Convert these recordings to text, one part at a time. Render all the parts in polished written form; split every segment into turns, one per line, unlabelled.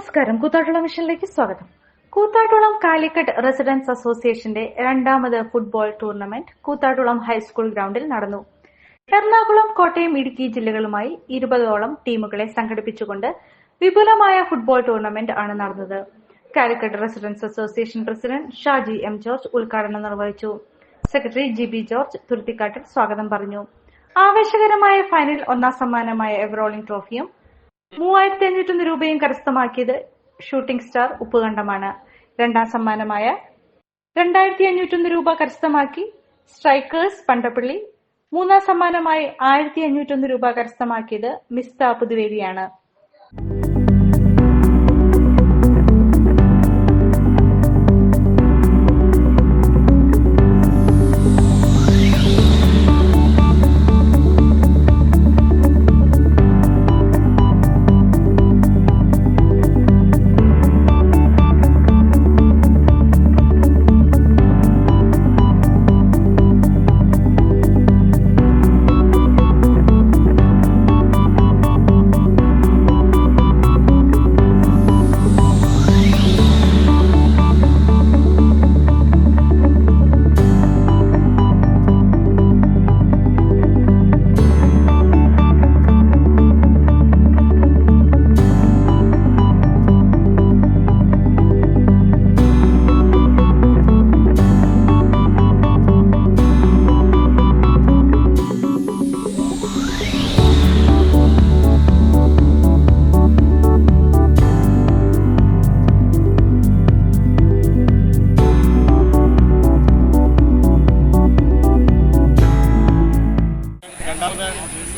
നമസ്കാരം. കൂത്താട്ടുളം മിഷനിലേക്ക് സ്വാഗതം. കൂത്താട്ടുളം കാലിക്കറ്റ് റെസിഡൻസ് അസോസിയേഷന്റെ രണ്ടാമത് ഫുട്ബോൾ ടൂർണമെന്റ് കൂത്താട്ടുളം ഹൈസ്കൂൾ ഗ്രൗണ്ടിൽ നടന്നു. എറണാകുളം, കോട്ടയം, ഇടുക്കി ജില്ലകളുമായി 20ഓളം ടീമുകളെ സംഘടിപ്പിച്ചുകൊണ്ട് വിപുലമായ ഫുട്ബോൾ ടൂർണമെന്റ് ആണ് നടന്നത്. Calicut residents association president Shaji M George ഉദ്ഘാടനം നിർവഹിച്ചു. സെക്രട്ടറി ജി.ബി. ജോർജ് തുരുത്തിക്കാട്ടിൽ സ്വാഗതം പറഞ്ഞു. ആവേശകരമായ ഫൈനൽ ഒന്നാം സമ്മാനമായ എവറോളിംഗ് ട്രോഫിയും 3500 രൂപയും കരസ്ഥമാക്കിയത് ഷൂട്ടിംഗ് സ്റ്റാർ ഉപ്പുകണ്ടമാണ്. രണ്ടാം സമ്മാനമായ 2501 രൂപ കരസ്ഥമാക്കി സ്ട്രൈക്കേഴ്സ് പണ്ടപ്പള്ളി. മൂന്നാം സമ്മാനമായി 1501 രൂപ കരസ്ഥമാക്കിയത് മിസ്ത പുതുവേലിയാണ്.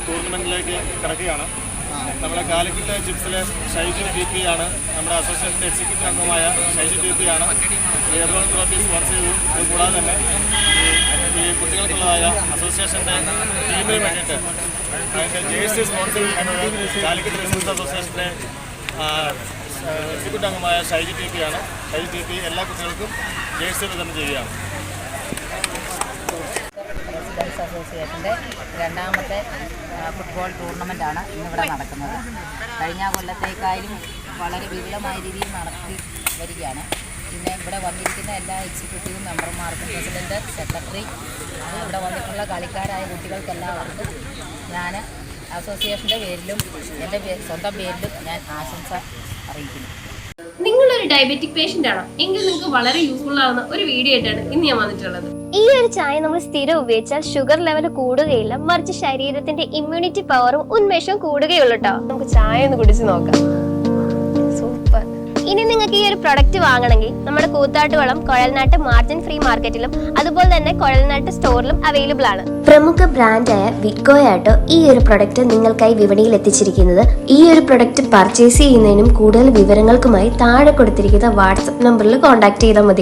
ടൂർണമെന്റിലേക്ക് കിടക്കുകയാണ്. നമ്മുടെ കാലിക്കറ്റ് ജിപ്സിലെ ഷൈജു DP ആണ് നമ്മുടെ അസോസിയേഷൻ്റെ എക്സിക്യൂട്ടീവ് അംഗമായ ഷൈജു DP ആണ് ഈ എവറോളിംഗ് ട്രോഫി സ്പോൺസർ ചെയ്തു. അതുകൂടാതെ തന്നെ ഈ കുട്ടികൾക്കുള്ളതായ അസോസിയേഷൻ്റെ ടീമിന് വേണ്ടിയിട്ട് അതിൻ്റെ ജേഴ്സി സ്പോൺസർ ചെയ്തിരിക്കുന്നത് കാലിക്കറ്റ് റെസിഡൻസ് അസോസിയേഷൻ്റെ എക്സിക്യൂട്ടീവ് അംഗമായ ഷൈജു DP ആണ്. ഷൈജു DP എല്ലാ കുട്ടികൾക്കും ജേഴ്സി വിതരണം ചെയ്യുകയാണ്.
റെസിഡൻസ് അസോസിയേഷൻ്റെ രണ്ടാമത്തെ ഫുട്ബോൾ ടൂർണമെൻറ്റാണ് ഇന്നിവിടെ നടക്കുന്നത്. കഴിഞ്ഞ കൊല്ലത്തേക്കായാലും വളരെ വിപുലമായ രീതിയിൽ നടത്തി വരികയാണ്. പിന്നെ ഇവിടെ വന്നിരിക്കുന്ന എല്ലാ എക്സിക്യൂട്ടീവ് മെമ്പർമാർക്കും, പ്രസിഡൻറ്റ്, സെക്രട്ടറി, ഇവിടെ വന്നിട്ടുള്ള കളിക്കാരായ കുട്ടികൾക്കെല്ലാവർക്കും ഞാൻ അസോസിയേഷൻ്റെ പേരിലും എൻ്റെ സ്വന്തം പേരിലും ഞാൻ ആശംസ അറിയിക്കുന്നു.
നിങ്ങളൊരു ഡയബറ്റിക് പേഷ്യന്റ് ആണോ എങ്കിൽ നിങ്ങൾക്ക് വളരെ യൂസ്ഫുൾ ആവുന്ന ഒരു വീഡിയോ ആയിട്ടാണ് ഇന്ന് ഞാൻ വന്നിട്ടുള്ളത്.
ഈ ഒരു ചായ നമ്മൾ സ്ഥിരം ഉപയോഗിച്ചാൽ ഷുഗർ ലെവൽ കൂടുകയില്ല, മറിച്ച് ശരീരത്തിന്റെ ഇമ്മ്യൂണിറ്റി പവറും ഉന്മേഷവും കൂടുകയുള്ളൂ കേട്ടോ.
നമുക്ക് ചായ ഒന്ന് കുടിച്ച് നോക്കാം. സൂപ്പർ.
ഇനി നിങ്ങൾക്ക് ഈ ഒരു പ്രൊഡക്റ്റ് വാങ്ങണമെങ്കിൽ നമ്മുടെ കൂത്താട്ടുകുളം കുഴൽനാട്ട് മാർജിൻ ഫ്രീ മാർക്കറ്റിലും അതുപോലെ തന്നെ കുഴൽനാട്ട് സ്റ്റോറിലും അവൈലബിൾ ആണ്.
പ്രമുഖ ബ്രാൻഡായ വിക്കോയാട്ടോ ഈ ഒരു പ്രൊഡക്റ്റ് നിങ്ങൾക്കായി വിപണിയിൽ എത്തിച്ചിരിക്കുന്നത്. ഈ ഒരു പ്രൊഡക്റ്റ് പർച്ചേസ് ചെയ്യുന്നതിനും കൂടുതൽ വിവരങ്ങൾക്കുമായി താഴെ കൊടുത്തിരിക്കുന്ന വാട്സ്ആപ്പ് നമ്പറിൽ കോൺടാക്ട് ചെയ്താൽ മതി.